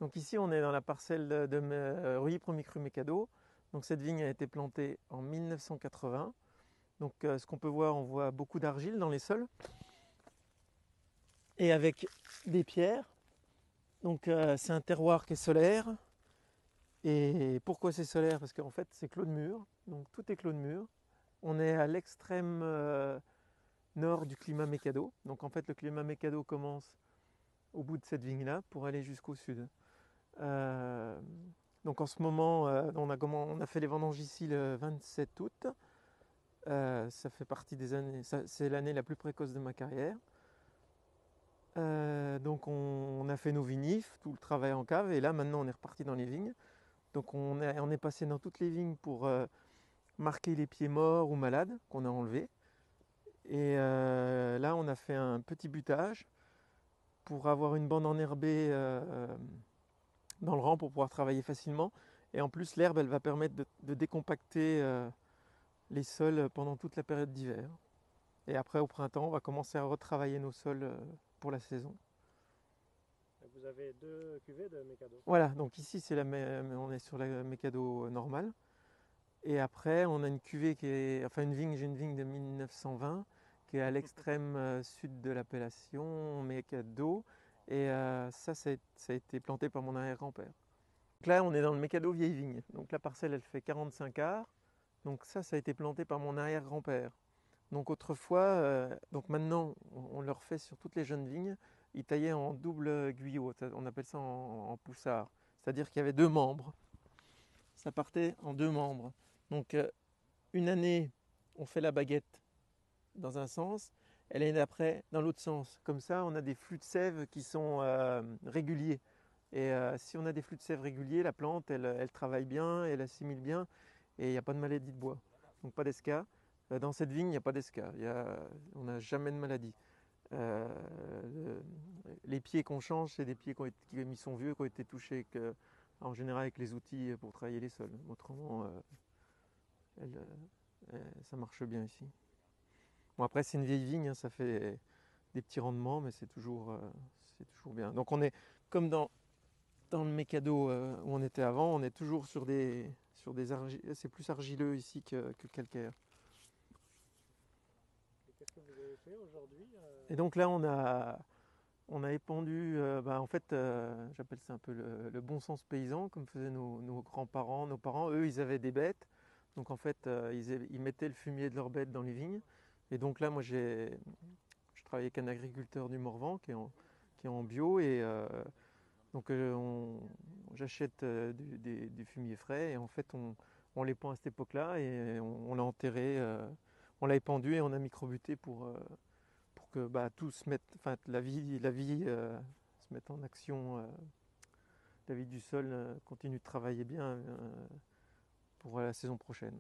Donc ici, on est dans la parcelle de Rully Premier Cru Mécado. Donc cette vigne a été plantée en 1980. Donc ce qu'on peut voir, on voit beaucoup d'argile dans les sols et avec des pierres. Donc c'est un terroir qui est solaire. Et pourquoi c'est solaire? Parce qu'en fait c'est clos de mur. Donc tout est clos de mur. On est à l'extrême nord du climat Mécado. Donc en fait le climat Mécado commence au bout de cette vigne-là pour aller jusqu'au sud. Euh, donc en ce moment, on a fait les vendanges ici le 27 août. Ça fait partie des années, c'est l'année la plus précoce de ma carrière. Donc on a fait nos vinifs, tout le travail en cave, et là maintenant on est reparti dans les vignes. Donc on est passé dans toutes les vignes pour marquer les pieds morts ou malades qu'on a enlevés. Et là on a fait un petit butage pour avoir une bande enherbée dans le rang pour pouvoir travailler facilement. Et en plus l'herbe elle va permettre de décompacter les sols pendant toute la période d'hiver. Et après, au printemps, on va commencer à retravailler nos sols pour la saison. Vous avez deux cuvées de Mikado. Voilà, donc ici, on est sur la Mécado normale. Et après, on a une cuvée qui est, enfin une vigne, j'ai une vigne de 1920 qui est à l'extrême sud de l'appellation Mécado. Et ça a été planté par mon arrière-grand-père. Donc là, on est dans le Mécado vieille vigne. Donc la parcelle, elle fait 45 arts. Donc ça a été planté par mon arrière-grand-père. Donc autrefois, donc maintenant on le refait sur toutes les jeunes vignes, ils taillaient en double guyot, on appelle ça en poussard. C'est-à-dire qu'il y avait deux membres, ça partait en deux membres. Donc une année on fait la baguette dans un sens, et l'année d'après dans l'autre sens. Comme ça on a des flux de sève qui sont réguliers. Et si on a des flux de sève réguliers, la plante elle travaille bien, elle assimile bien, et il n'y a pas de maladie de bois. Donc pas d'esca. Dans cette vigne, il n'y a pas d'esca. On n'a jamais de maladie. Euh, les pieds qu'on change, c'est des pieds qui sont vieux, qui ont été touchés en général avec les outils pour travailler les sols. Autrement, elle, ça marche bien ici. Bon, après, c'est une vieille vigne, hein, ça fait des petits rendements, mais c'est toujours bien. Donc on est comme dans le mécado où on était avant, on est toujours sur des argiles. C'est plus argileux ici que calcaire. Et qu'est-ce que vous avez fait aujourd'hui Et donc là, on a épandu, en fait, j'appelle ça un peu le bon sens paysan, comme faisaient nos grands-parents. Nos parents, eux, ils avaient des bêtes. Donc en fait, ils mettaient le fumier de leurs bêtes dans les vignes. Et donc là, moi, je travaille avec un agriculteur du Morvan qui est en bio. Et donc j'achète du fumier frais. Et en fait, on l'épand à cette époque-là. Et on l'a enterré, on l'a épandu et on a microbuté pour que tout se mette, enfin la vie se mette en action, la vie du sol continue de travailler bien pour la saison prochaine.